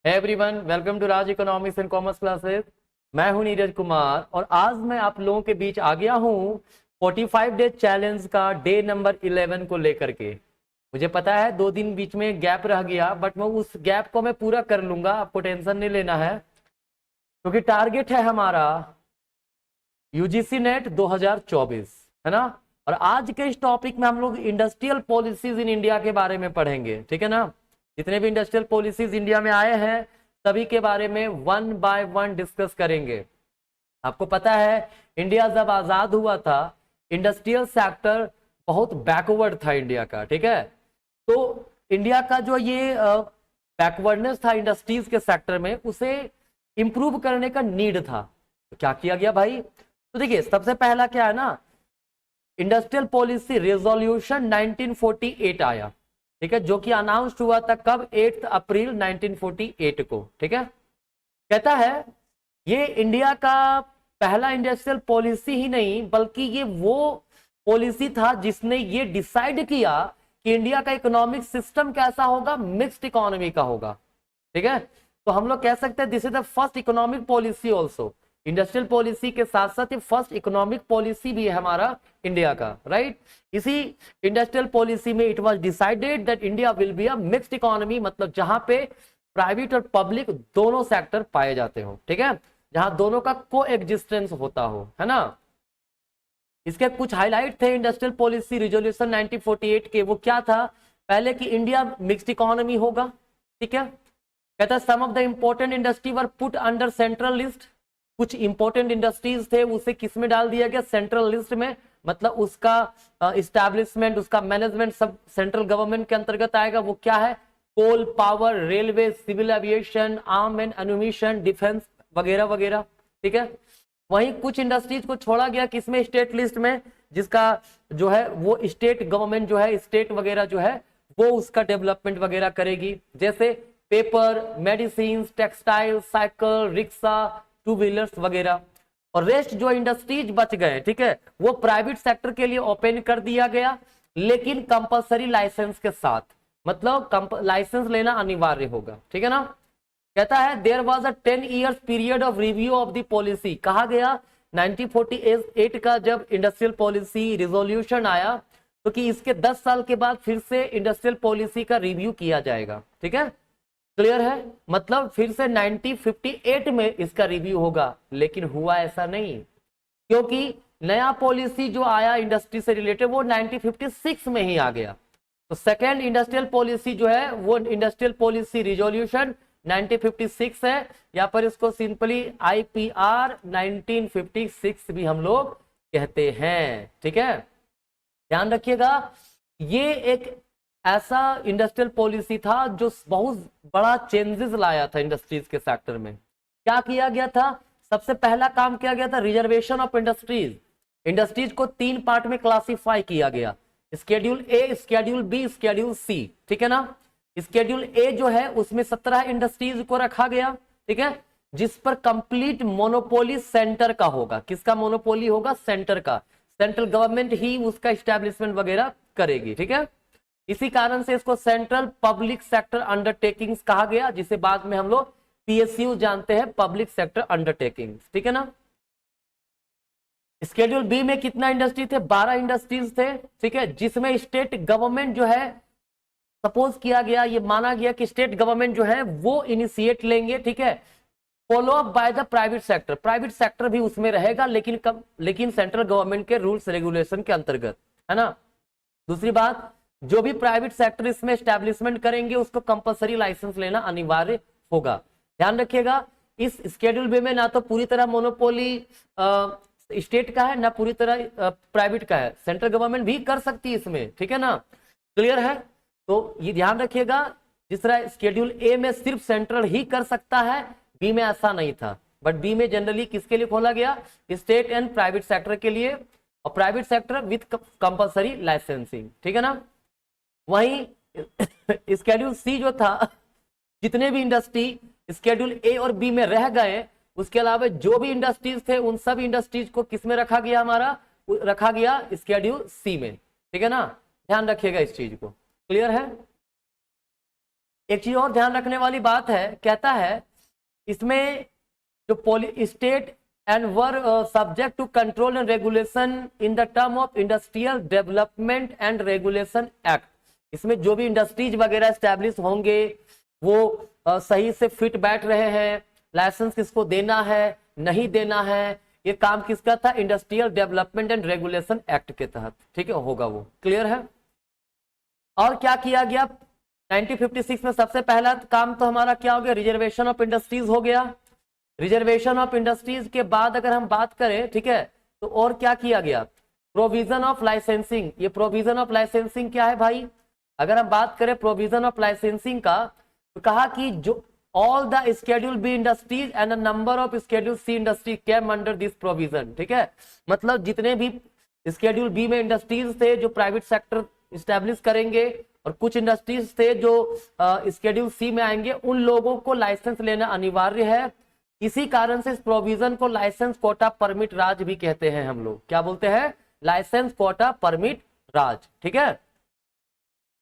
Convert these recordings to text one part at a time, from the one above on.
Everyone, welcome to Raj economics and commerce classes. मैं हूं नीरज कुमार और आज मैं आप लोगों के बीच आ गया हूं 45 डे चैलेंज का डे नंबर 11 को लेकर के। मुझे पता है 2 दिन बीच में गैप रह गया, बट मैं उस गैप को मैं पूरा कर लूंगा, आपको टेंशन नहीं लेना है, क्योंकि टारगेट है हमारा यूजीसी नेट 2024, है ना। और आज के इस टॉपिक में हम लोग इंडस्ट्रियल पॉलिसीज इन इंडिया के बारे में पढ़ेंगे, ठीक है ना। जितने भी इंडस्ट्रियल पॉलिसीज इंडिया में आए हैं सभी के बारे में वन बाय वन डिस्कस करेंगे। आपको पता है इंडिया जब आजाद हुआ था इंडस्ट्रियल सेक्टर बहुत बैकवर्ड था इंडिया का, ठीक है। तो इंडिया का जो ये बैकवर्डनेस था इंडस्ट्रीज के सेक्टर में, उसे इंप्रूव करने का नीड था। तो क्या किया गया भाई? तो देखिए, सबसे पहला क्या है ना, इंडस्ट्रियल पॉलिसी रेजोल्यूशन 1948 आया, ठीक है, जो कि अनाउंस हुआ था कब? 8 अप्रैल 1948 को, ठीक है। कहता है ये इंडिया का पहला इंडस्ट्रियल पॉलिसी ही नहीं, बल्कि ये वो पॉलिसी था जिसने ये डिसाइड किया कि इंडिया का इकोनॉमिक सिस्टम कैसा होगा, मिक्स्ड इकोनॉमी का होगा, ठीक है। तो हम लोग कह सकते हैं this is the first economic policy also. Industrial policy के साथ साथ ये फर्स्ट इकोनॉमिक पॉलिसी भी है हमारा इंडिया का, राइट। इसी इंडस्ट्रियल पॉलिसी में it was decided that India will be a mixed economy, मतलब जहां पे प्राइवेट और पब्लिक दोनों सेक्टर पाए जाते हो, ठीक है, जहां दोनों का को एग्जिस्टेंस होता हो, है ना। इसके कुछ हाईलाइट थे इंडस्ट्रियल पॉलिसी रिजोल्यूशन 1948 के। वो क्या था? पहले कि इंडिया मिक्स्ड इकोनॉमी होगा, ठीक है। कहता है some of the important industry were put under central list. कुछ इंपॉर्टेंट इंडस्ट्रीज थे उसे किस में डाल दिया गया? सेंट्रल लिस्ट में, मतलब उसका इस्टेब्लिशमेंट, उसका मैनेजमेंट सब सेंट्रल गवर्नमेंट के अंतर्गत आएगा। वो क्या है? Coal power, railway, civil aviation, arm and ammunition, defence वगैरह वगैरह, ठीक है। वहीं कुछ इंडस्ट्रीज को छोड़ा गया किसमें? स्टेट लिस्ट में, जिसका जो है वो स्टेट गवर्नमेंट जो है, स्टेट वगैरह जो है वो उसका डेवलपमेंट वगैरह करेगी, जैसे paper, medicine, textile, cycle, rickshaw, two wheelers वगैरह। और रेस्ट जो इंडस्ट्रीज बच गए, ठीक है, वो प्राइवेट सेक्टर के लिए ओपन कर दिया गया, लेकिन कंपलसरी लाइसेंस के साथ, मतलब लाइसेंस लेना अनिवार्य होगा, ठीक है ना। कहता है there was a 10 years period of review of the policy. कहा गया 1948 का जब इंडस्ट्रियल पॉलिसी रिजोल्यूशन आया, तो कि इसके 10 साल के बाद फिर से इंडस्ट्रियल पॉलिसी का रिव्यू किया जाएगा, ठीक है। क्लियर है? मतलब फिर से 1958 में इसका रिव्यू होगा, लेकिन हुआ ऐसा नहीं, क्योंकि नया पॉलिसी जो आया इंडस्ट्री से रिलेटेड वो 1956 में ही आ गया। तो सेकेंड इंडस्ट्रियल पॉलिसी जो है वो इंडस्ट्रियल पॉलिसी रिजोल्यूशन 1956 है, या पर इसको सिंपली आईपीआर 1956 भी हम लोग कहते हैं, ठीक है। ध्यान रखिएगा, ये एक ऐसा इंडस्ट्रियल पॉलिसी था जो बहुत बड़ा चेंजेस लाया था इंडस्ट्रीज के सेक्टर में। क्या किया गया था? सबसे पहला काम किया गया था रिजर्वेशन ऑफ इंडस्ट्रीज। इंडस्ट्रीज को 3 पार्ट में क्लासिफाई किया गया, स्केड्यूल ए, स्केड्यूल बी, स्केड्यूल सी, ठीक है ना। स्केड्यूल ए जो है उसमें 17 इंडस्ट्रीज को रखा गया, ठीक है, जिस पर कंप्लीट मोनोपोली सेंटर का होगा। किसका मोनोपोली होगा? सेंटर का। सेंट्रल गवर्नमेंट ही उसका स्टैब्लिशमेंट वगैरह करेगी, ठीक है। इसी कारण से इसको सेंट्रल पब्लिक सेक्टर अंडरटेकिंग्स कहा गया, जिसे बाद में हम लोग पीएसयू जानते हैं, पब्लिक सेक्टर अंडरटेकिंग्स, ठीक है ना। स्केड्यूल बी में कितना इंडस्ट्री थे? 12 इंडस्ट्रीज थे, ठीक है, जिसमें स्टेट गवर्नमेंट जो है, सपोज किया गया, ये माना गया कि स्टेट गवर्नमेंट जो है वो इनिशिएट लेंगे, ठीक है, follow up by the private sector. Private sector भी उसमें रहेगा, लेकिन कब? लेकिन सेंट्रल गवर्नमेंट के रूल्स रेगुलेशन के अंतर्गत, है ना। दूसरी बात, जो भी प्राइवेट सेक्टर इसमें एस्टेब्लिशमेंट करेंगे उसको कंपलसरी लाइसेंस लेना अनिवार्य होगा। ध्यान रखिएगा, इस स्केड्यूल बी में ना तो पूरी तरह मोनोपोली स्टेट का है, ना पूरी तरह प्राइवेट का है। सेंट्रल गवर्नमेंट भी कर सकती है इसमें, ठीक है ना। क्लियर है? तो ये ध्यान रखिएगा, जिस तरह स्केड्यूल ए में सिर्फ सेंट्रल ही कर सकता है, बी में ऐसा नहीं था। बट बी में जनरली किसके लिए खोला गया? स्टेट एंड प्राइवेट सेक्टर के लिए, और private sector with compulsory licensing, ठीक है ना। वहीं स्केड्यूल सी जो था, जितने भी इंडस्ट्री स्केड्यूल ए और बी में रह गए, उसके अलावा जो भी इंडस्ट्रीज थे उन सब इंडस्ट्रीज को किस में रखा गया? हमारा रखा गया स्केड्यूल सी में, ठीक है ना। ध्यान रखिएगा इस चीज को। क्लियर है? एक चीज और ध्यान रखने वाली बात है, कहता है इसमें जो state and were subject to control and regulation in the term of industrial development and regulation act. इसमें जो भी इंडस्ट्रीज वगैरह स्टैब्लिश होंगे वो सही से फिट बैठ रहे हैं, लाइसेंस किसको देना है नहीं देना है, ये काम किसका था, industrial development and regulation act के तहत, ठीक है, होगा वो। क्लियर है। और क्या किया गया 1956 में, सबसे पहला काम तो हमारा क्या हो गया, रिजर्वेशन ऑफ इंडस्ट्रीज हो गया। रिजर्वेशन ऑफ इंडस्ट्रीज के बाद अगर हम बात करें, ठीक है, तो और क्या किया गया, प्रोविजन ऑफ लाइसेंसिंग। ये प्रोविजन ऑफ लाइसेंसिंग क्या है भाई, अगर हम बात करें प्रोविजन ऑफ लाइसेंसिंग का, तो कहा कि जो all the schedule B industries and the number of schedule C industry came under this provision, ठीक है, मतलब जितने भी स्केड्यूल बी में इंडस्ट्रीज थे जो प्राइवेट सेक्टर स्टैब्लिश करेंगे और कुछ इंडस्ट्रीज थे जो स्केड्यूल सी में आएंगे, उन लोगों को लाइसेंस लेना अनिवार्य है। इसी कारण से इस प्रोविजन को लाइसेंस कोटा परमिट राज भी कहते हैं हम लोग। क्या बोलते हैं, लाइसेंस कोटा परमिट राज, ठीक है।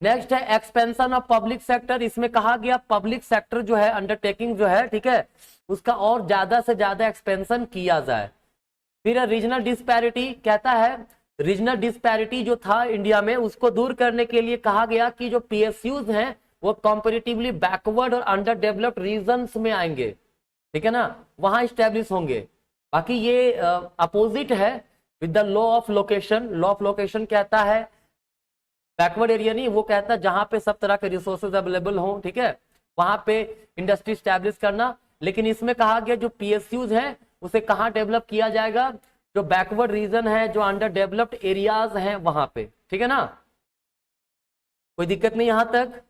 नेक्स्ट है एक्सपेंशन ऑफ पब्लिक सेक्टर। इसमें कहा गया पब्लिक सेक्टर जो है अंडरटेकिंग जो है, ठीक है, उसका और ज्यादा से ज्यादा एक्सपेंशन किया जाए। फिर रीजनल डिस्पैरिटी, कहता है रीजनल डिस्पैरिटी जो था इंडिया में उसको दूर करने के लिए कहा गया कि जो पीएसयूज हैं वो कंपैरेटिवली बैकवर्ड और अंडर डेवलप्ड रीजन्स में आएंगे, ठीक है ना, वहां स्टैब्लिश होंगे। बाकी ये अपोजिट है with the law of location. Law of location कहता है बैकवर्ड एरिया नहीं, वो कहता है जहां पे सब तरह के रिसोर्सेज अवेलेबल हो, ठीक है, वहां पे इंडस्ट्री स्टैब्लिश करना। लेकिन इसमें कहा गया जो पीएसयूज है उसे कहाँ डेवलप किया जाएगा, जो बैकवर्ड रीजन है, जो अंडर डेवलप्ड एरियाज हैं वहां पे, ठीक है ना, कोई दिक्कत नहीं यहां तक।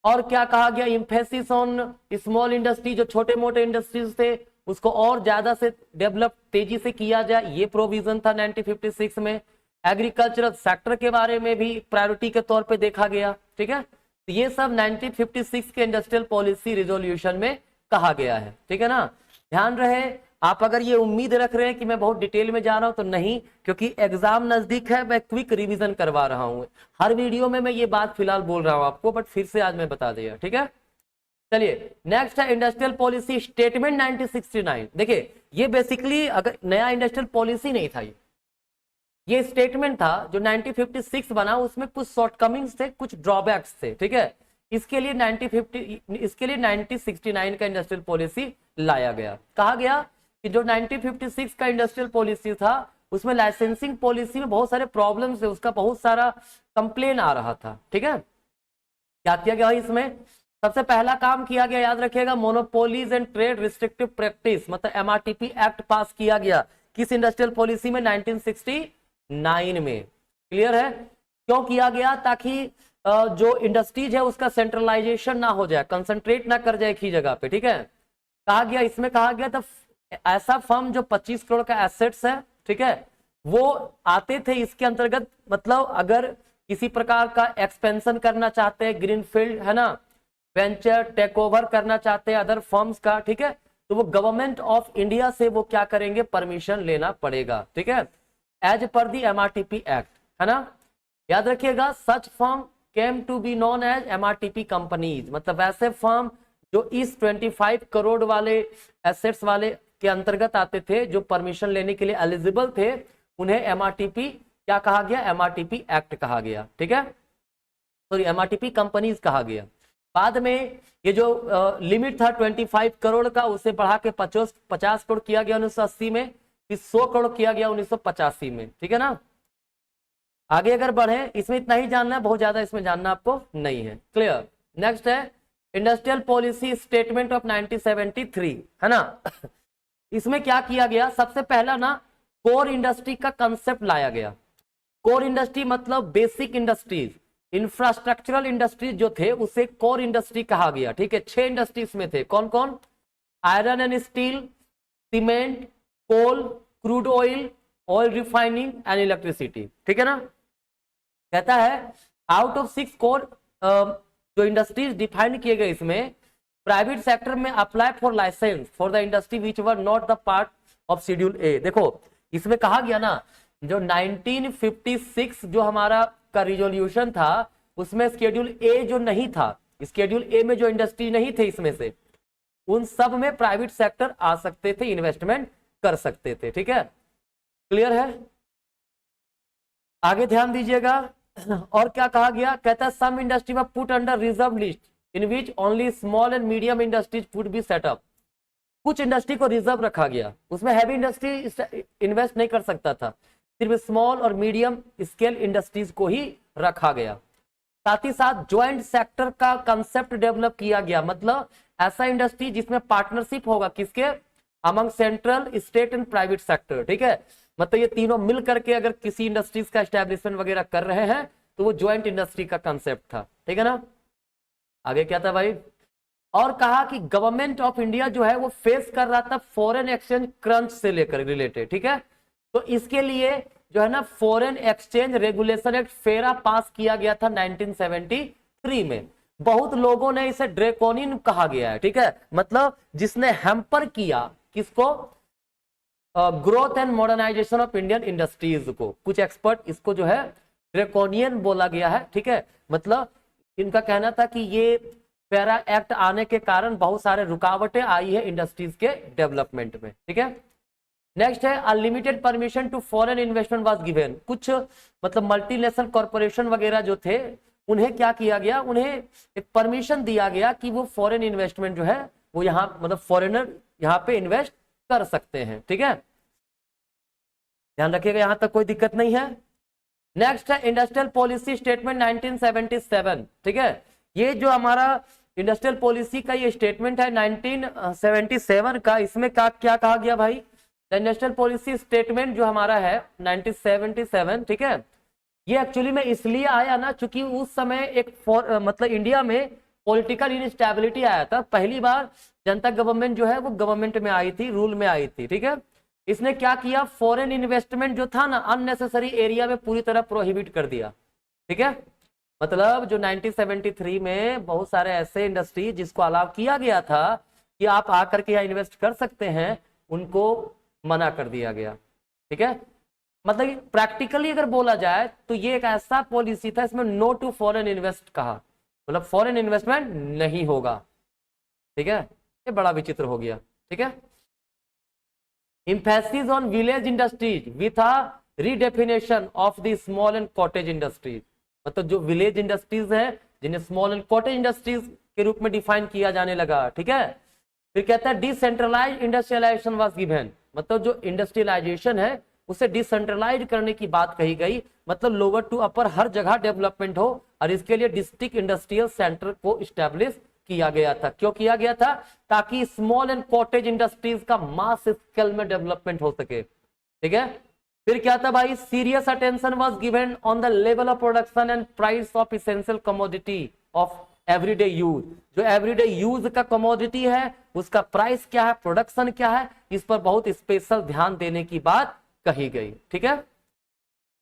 और क्या कहा गया, इंफेसिस ऑन स्मॉल इंडस्ट्री, जो छोटे मोटे इंडस्ट्रीज थे उसको और ज्यादा से डेवलप तेजी से किया जाए, ये प्रोविजन था 1956 में। एग्रीकल्चरल सेक्टर के बारे में भी प्रायोरिटी के तौर पे देखा गया, ठीक है, तो ये सब 1956 के इंडस्ट्रियल पॉलिसी रिजोल्यूशन में कहा गया है, ठीक है ना। ध्यान रहे, आप अगर ये उम्मीद रख रहे हैं कि मैं बहुत डिटेल में जा रहा हूं तो नहीं, क्योंकि एग्जाम नजदीक है, मैं क्विक रिवीजन करवा रहा हूं। हर वीडियो में मैं ये बात फिलहाल बोल रहा हूं आपको, बट फिर से आज मैं बता दिया, ठीक है। चलिए नेक्स्ट है इंडस्ट्रियल पॉलिसी स्टेटमेंट 1969। देखिए ये बेसिकली अगर नया इंडस्ट्रियल पॉलिसी नहीं था, ये स्टेटमेंट था जो 1956 बना, उसमें कुछ शॉर्टकमिंग्स थे, कुछ ड्रॉबैक्स थे, ठीक है। इसके लिए 1969 का इंडस्ट्रियल पॉलिसी लाया गया। कहा गया कि जो 1956 का इंडस्ट्रियल पॉलिसी था उसमें लाइसेंसिंग पॉलिसी में बहुत सारे प्रॉब्लम्स थे, उसका बहुत सारा कंप्लेन आ रहा था, ठीक है। क्या किया गया इसमें, सबसे पहला काम किया गया, याद रखिएगा, monopolies and trade restrictive practice मतलब एमआरटीपी एक्ट पास किया गया। किस इंडस्ट्रियल पॉलिसी में, 1969 में। क्लियर है, क्यों किया गया, ताकि जो इंडस्ट्रीज है उसका सेंट्रलाइजेशन ना हो जाए, कंसंट्रेट ना कर जाए एक ही जगह पे, ठीक है। कहा गया, इसमें कहा गया था ऐसा फर्म जो 25 करोड़ का एसेट्स है, ठीक है, वो आते थे इसके अंतर्गत, मतलब अगर किसी प्रकार का एक्सपेंशन करना चाहते हैं, ग्रीनफील्ड है ना, वेंचर टेक ओवर करना चाहते हैं अदर फर्म्स का, ठीक है, तो वो गवर्नमेंट ऑफ इंडिया से वो क्या करेंगे, परमिशन लेना पड़ेगा, ठीक है, एज पर दी एमआरटीपी एक्ट, है ना। याद रखिएगा, such firm came to be known as MRTP companies, मतलब वैसे फर्म जो इस 25 करोड़ वाले एसेट्स वाले के अंतर्गत आते थे, जो परमिशन लेने के लिए एलिजिबल थे, उन्हें एमआरटीपी क्या कहा गया, एमआरटीपी एक्ट कहा गया, ठीक है, सॉरी एमआरटीपी कंपनीज कहा गया। बाद में ये जो लिमिट था 25 करोड़ का, उसे बढ़ा के 50 करोड़ किया गया 1980 में, फिर 100 करोड़ किया गया 1985 में, ठीक है ना। आगे अगर बढ़े, इसमें इतना ही जानना है, बहुत ज्यादा इसमें जानना आपको नहीं है। क्लियर। नेक्स्ट है इंडस्ट्रियल पॉलिसी स्टेटमेंट ऑफ 1973, है ना। इसमें क्या किया गया, सबसे पहला ना कोर इंडस्ट्री का कंसेप्ट लाया गया। कोर इंडस्ट्री मतलब बेसिक इंडस्ट्रीज, इंफ्रास्ट्रक्चरल इंडस्ट्रीज जो थे उसे कोर इंडस्ट्री कहा गया, ठीक है। 6 इंडस्ट्रीज में थे, कौन कौन, iron and steel, cement, coal, crude oil, oil refining and electricity, ठीक है ना। कहता है आउट ऑफ 6 कोर जो इंडस्ट्रीज डिफाइन किए गए, इसमें प्राइवेट सेक्टर में apply for licence for the industry which were not the part of schedule A. देखो इसमें कहा गया ना, जो 1956 जो हमारा का रिजोल्यूशन था उसमें शेड्यूल ए जो नहीं था, स्केड्यूल ए में जो इंडस्ट्री नहीं थे इसमें से, उन सब में प्राइवेट सेक्टर आ सकते थे, इन्वेस्टमेंट कर सकते थे। ठीक है, क्लियर है? आगे ध्यान दीजिएगा। और क्या कहा गया, कहता है सम इंडस्ट्री में put under reserve list in which only small and medium industries would be set up. कुछ इंडस्ट्री को रिजर्व रखा गया, उसमें हैवी इंडस्ट्री इन्वेस्ट नहीं कर सकता था, सिर्फ स्मॉल और मीडियम स्केल इंडस्ट्रीज को ही रखा गया। साथ ही साथ ज्वाइंट सेक्टर का कंसेप्ट डेवलप किया गया, मतलब ऐसा इंडस्ट्री जिसमें पार्टनरशिप होगा, किसके, among central, state and private sector. ठीक है, मतलब ये तीनों मिल करके अगर किसी इंडस्ट्रीज का एस्टेब्लिशमेंट वगैरह कर रहे हैं तो वो ज्वाइंट इंडस्ट्री का कंसेप्ट था। ठीक है ना, आगे क्या था भाई, और कहा कि गवर्नमेंट ऑफ इंडिया जो है वो फेस कर रहा था फॉरेन एक्सचेंज क्रंच से लेकर रिलेटेड। ठीक है, तो इसके लिए जो है ना फॉरेन एक्सचेंज रेगुलेशन एक्ट फेरा पास किया गया था 1973 में। बहुत लोगों ने इसे ड्रैकोनियन कहा गया है। ठीक है, मतलब जिसने हैम्पर किया किसको, growth and modernisation of Indian industries को। कुछ एक्सपर्ट इसको जो है ड्रैकोनियन बोला गया है। ठीक है, मतलब इनका कहना था कि ये पैरा एक्ट आने के कारण बहुत सारे रुकावटें आई है इंडस्ट्रीज के डेवलपमेंट में। ठीक है, नेक्स्ट है unlimited permission to foreign investment was given. कुछ मतलब मल्टीनेशनल कॉर्पोरेशन वगैरह जो थे उन्हें क्या किया गया, उन्हें एक परमिशन दिया गया कि वो फॉरेन इन्वेस्टमेंट जो है वो यहाँ मतलब फॉरेनर यहाँ पे इन्वेस्ट कर सकते हैं। ठीक है, ध्यान रखिएगा, यहां तक कोई दिक्कत नहीं है। नेक्स्ट है इंडस्ट्रियल पॉलिसी स्टेटमेंट 1977। ठीक है, ये जो हमारा इंडस्ट्रियल पॉलिसी का ये स्टेटमेंट है 1977 का, इसमें क्या कहा गया भाई, इंडस्ट्रियल पॉलिसी स्टेटमेंट जो हमारा है 1977। ठीक है, ये एक्चुअली में इसलिए आया ना चूंकि उस समय एक मतलब इंडिया में पॉलिटिकल इनस्टेबिलिटी आया था, पहली बार जनता गवर्नमेंट जो है वो गवर्नमेंट में आई थी, रूल में आई थी। ठीक है, इसने क्या किया, फॉरेन इन्वेस्टमेंट जो था ना अननेसेसरी एरिया में पूरी तरह प्रोहिबिट कर दिया। ठीक है, मतलब जो 1973 में बहुत सारे ऐसे इंडस्ट्री जिसको अलाउ किया गया था कि आप आकर के यहाँ इन्वेस्ट कर सकते हैं, उनको मना कर दिया गया। ठीक है, मतलब प्रैक्टिकली अगर बोला जाए तो ये एक ऐसा पॉलिसी था, इसमें नो टू फॉरेन इन्वेस्ट कहा, मतलब फॉरेन इन्वेस्टमेंट नहीं होगा। ठीक है, ये बड़ा विचित्र हो गया। ठीक है, emphasis on village industries with a redefinition of the small and cottage industries। मतलब जो विलेज इंडस्ट्रीज है जिन्हें स्मॉल एंड कॉटेज इंडस्ट्रीज के रूप में डिफाइन किया जाने लगा। ठीक है, फिर कहता है डिसेंट्रलाइज्ड इंडस्ट्रियलाइजेशन वाज गिवन, मतलब जो इंडस्ट्रियलाइजेशन है उसे डिसेंट्रलाइज करने की बात कही गई, मतलब लोअर टू अपर हर जगह डेवलपमेंट हो, और इसके लिए डिस्ट्रिक्ट इंडस्ट्रियल सेंटर को इस्टेब्लिश किया गया था। क्यों किया गया था, ताकि स्मॉल एंड कॉटेज इंडस्ट्रीज का मास स्केल में डेवलपमेंट हो सके। ठीक है, फिर क्या था भाई, serious attention was given on the level of production and price of essential commodity of everyday use. जो एवरीडे यूज का कमोडिटी है उसका प्राइस क्या है, प्रोडक्शन क्या है, इस पर बहुत स्पेशल ध्यान देने की बात कही गई। ठीक है,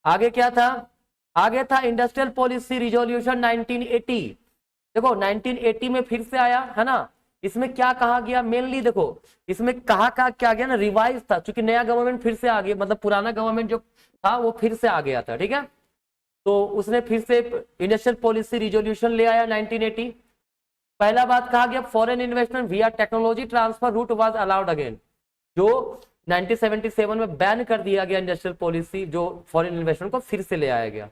आगे क्या था, आगे था इंडस्ट्रियल पॉलिसी रिजोल्यूशन 1980। देखो 1980 में फिर से आया है ना, इसमें क्या कहा गया, मेनली देखो इसमें कहा क्या गया ना, रिवाइज था, क्योंकि नया गवर्नमेंट फिर से आ गया, मतलब पुराना गवर्नमेंट जो था वो फिर से आ गया था। ठीक है, तो उसने फिर से इंडस्ट्रियल पॉलिसी रिजोल्यूशन ले आया 1980। पहला बात कहा गया foreign investment via technology transfer route was allowed again. जो 1977 में बैन कर दिया गया इंडस्ट्रियल पॉलिसी, जो फॉरेन इन्वेस्टमेंट को फिर से ले आया गया।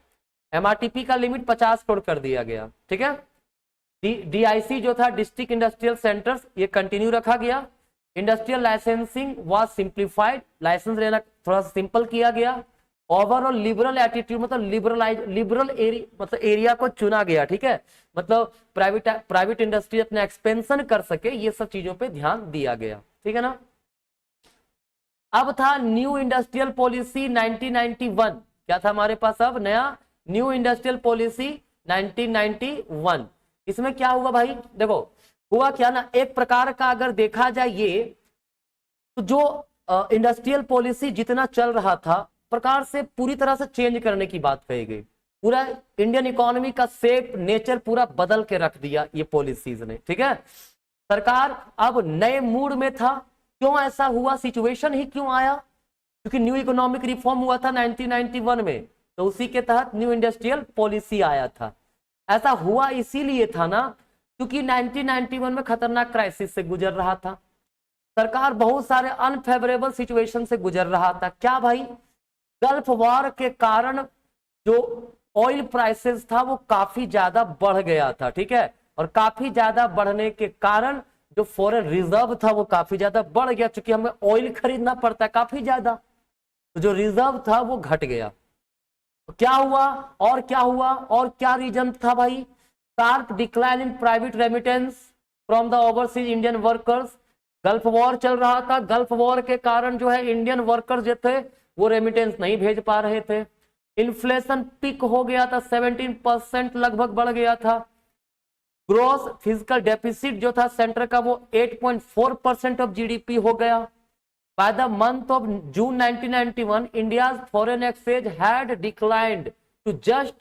एमआरटीपी का लिमिट 50 करोड़ कर दिया गया। ठीक है, डीआईसी जो था डिस्ट्रिक्ट इंडस्ट्रियल सेंटर्स, ये कंटिन्यू रखा गया। Industrial licensing was simplified, licence लेना थोड़ा सा सिंपल किया गया। ओवरऑल लिबरल एटीट्यूड, मतलब लिबरल एरिया को चुना गया। ठीक है, मतलब प्राइवेट इंडस्ट्री अपना एक्सपेंशन कर सके, ये सब चीजों पे ध्यान दिया गया। ठीक है ना, अब था न्यू इंडस्ट्रियल पॉलिसी 1991। क्या था हमारे पास अब नया न्यू इंडस्ट्रियल पॉलिसी 1991। इसमें क्या हुआ भाई, देखो हुआ क्या ना, एक प्रकार का अगर देखा जाए ये तो जो इंडस्ट्रियल पॉलिसी जितना चल रहा था प्रकार से पूरी तरह से चेंज करने की बात कही गई। पूरा इंडियन इकोनॉमी का शेप नेचर पूरा बदल के रख दिया ये पॉलिसीज ने। ठीक है, सरकार अब नए मूड में था। क्यों ऐसा हुआ, सिचुएशन ही क्यों आया, क्योंकि न्यू इकोनॉमिक रिफॉर्म हुआ था 1991 में, तो उसी के तहत न्यू इंडस्ट्रियल पॉलिसी आया था। ऐसा हुआ इसीलिए था ना क्योंकि 1991 में खतरनाक क्राइसिस से गुजर रहा था, सरकार बहुत सारे अनफेवरेबल सिचुएशन से गुजर रहा था। क्या भाई, गल्फ वॉर के कारण जो ऑयल प्राइसेस था वो काफी ज्यादा बढ़ गया था, ठीक है, और काफी ज्यादा बढ़ने के कारण जो फॉरेन रिजर्व था वो काफी ज्यादा बढ़ गया, क्योंकि हमें ऑयल खरीदना पड़ता है काफी ज्यादा, तो जो रिजर्व था वो घट गया। तो क्या हुआ और क्या हुआ और क्या रीजन था भाई, sharp decline in private remittance from the overseas Indian workers. Gulf war चल रहा था, गल्फ वॉर के कारण जो है इंडियन वर्कर्स जो थे वो रेमिटेंस नहीं भेज पा रहे थे। इन्फ्लेशन पिक हो गया था, 17% लगभग बढ़ गया था। ग्रॉस फिजिकल डेफिसिट जो था सेंटर का वो 8.4% ऑफ जीडीपी हो गया। By the month of June 1991 India's foreign exchange had declined to just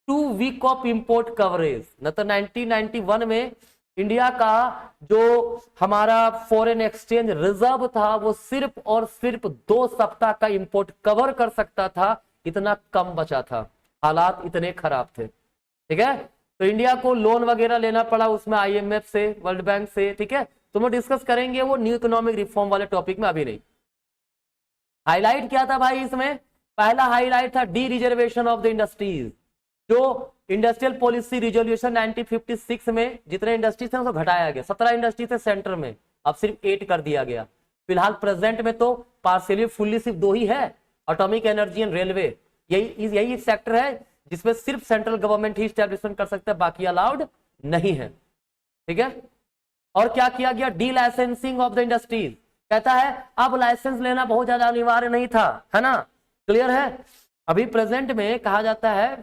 2 week of import coverage. न तो 1991 में इंडिया का जो हमारा फॉरेन एक्सचेंज रिजर्व था वो सिर्फ और सिर्फ 2 सप्ताह का इंपोर्ट कवर कर सकता था, इतना कम बचा था, हालात इतने खराब थे, ठीक है। तो इंडिया को लोन वगैरह लेना पड़ा उसमें आईएमएफ से, वर्ल्ड बैंक से, ठीक है। तो हम डिस्कस करेंगे वो न्यू इकोनॉमिक रिफॉर्म वाले टॉपिक में, अभी नहीं। हाईलाइट क्या था भाई इसमें, पहला हाईलाइट था D reservation of the industries. जो इंडस्ट्रियल पॉलिसी रिजोल्यूशन 1956 में जितने इंडस्ट्रीज थे उसको घटाया गया, 17 इंडस्ट्री थे सेंटर में, अब सिर्फ 8 कर दिया गया। फिलहाल प्रेजेंट में तो पार्शियली फुल्ली सिर्फ 2 ही है, एटॉमिक एनर्जी एंड रेलवे, यही सेक्टर है जिसमें सिर्फ सेंट्रल गवर्नमेंट ही स्टैब्लिशमेंट कर सकता है, बाकी अलाउड नहीं है, ठीक है। और क्या किया गया, D licensing of the industries. कहता है अब लाइसेंस लेना बहुत ज्यादा अनिवार्य नहीं था, है ना, क्लियर है। अभी प्रेजेंट में कहा जाता है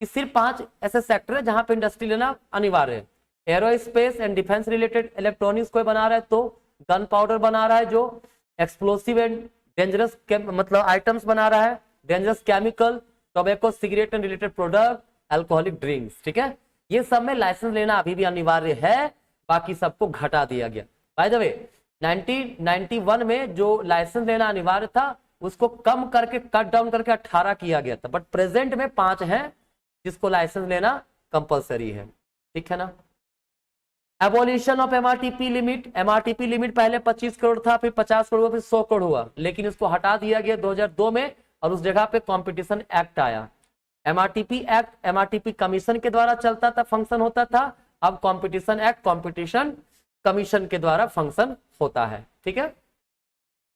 कि सिर्फ 5 ऐसे सेक्टर है जहां पे इंडस्ट्री लेना अनिवार्य है। Aerospace and defence related, electronics कोई बना रहा है तो गन पाउडर बना रहा है, जो एक्सप्लोसिव एंड डेंजरस मतलब आइटम्स बना रहा है, dangerous chemical, tobacco, cigarette and related product, alcoholic drinks, ठीक है। ये सब में लाइसेंस लेना अभी भी अनिवार्य है, बाकी सबको घटा दिया गया। बाय द वे 1991 में जो लाइसेंस लेना अनिवार्य था उसको कम करके कट डाउन करके 18 किया गया था, बट प्रेजेंट में 5 है जिसको लाइसेंस लेना कंपलसरी है, ठीक है ना। Abolition of MRTP limit. MRTP limit पहले 25 करोड़ था, फिर 50 करोड़ हुआ, फिर 100 करोड़ हुआ, लेकिन इसको हटा दिया गया 2002 में और उस जगह पे कंपटीशन एक्ट आया। एमआरटीपी एक्ट एमआरटीपी कमीशन के द्वारा चलता था, फंक्शन होता था, अब कंपटीशन एक्ट कंपटीशन कमीशन के द्वारा फंक्शन होता है, ठीक है।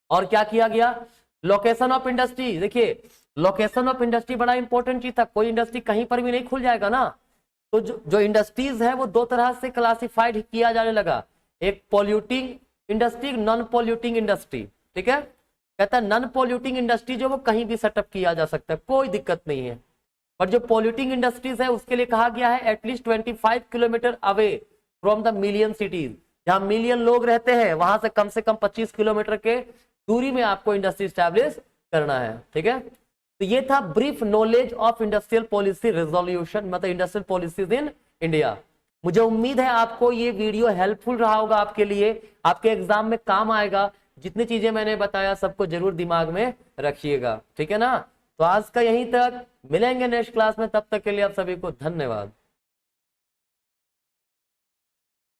और क्या किया गया, लोकेशन ऑफ इंडस्ट्री। देखिए लोकेशन ऑफ इंडस्ट्री बड़ा इंपॉर्टेंट चीज था, कोई इंडस्ट्री कहीं पर भी नहीं खुल जाएगा ना, तो जो इंडस्ट्रीज है वो 2 तरह से क्लासिफाइड किया जाने लगा, एक polluting industry, non polluting industry, ठीक है। कहता है नॉन पॉल्यूटिंग इंडस्ट्री जो वो कहीं भी सेटअप किया जा सकता है, कोई दिक्कत नहीं है, बट जो पॉल्यूटिंग इंडस्ट्रीज है उसके लिए कहा गया है at least 25 kilometre away from the million cities, जहां मिलियन लोग रहते हैं वहां से कम 25 किलोमीटर के दूरी में आपको इंडस्ट्री स्टैब्लिश करना है, ठीक है। तो ये था brief knowledge of industrial policy resolution, मतलब इंडस्ट्रियल पॉलिसीज इन इंडिया। मुझे उम्मीद है आपको ये वीडियो हेल्पफुल रहा होगा, आपके लिए, आपके एग्जाम में काम आएगा। जितनी चीजें मैंने बताया सबको जरूर दिमाग में रखिएगा, ठीक है ना। तो आज का यहीं तक, मिलेंगे नेक्स्ट क्लास में, तब तक के लिए आप सभी को धन्यवाद।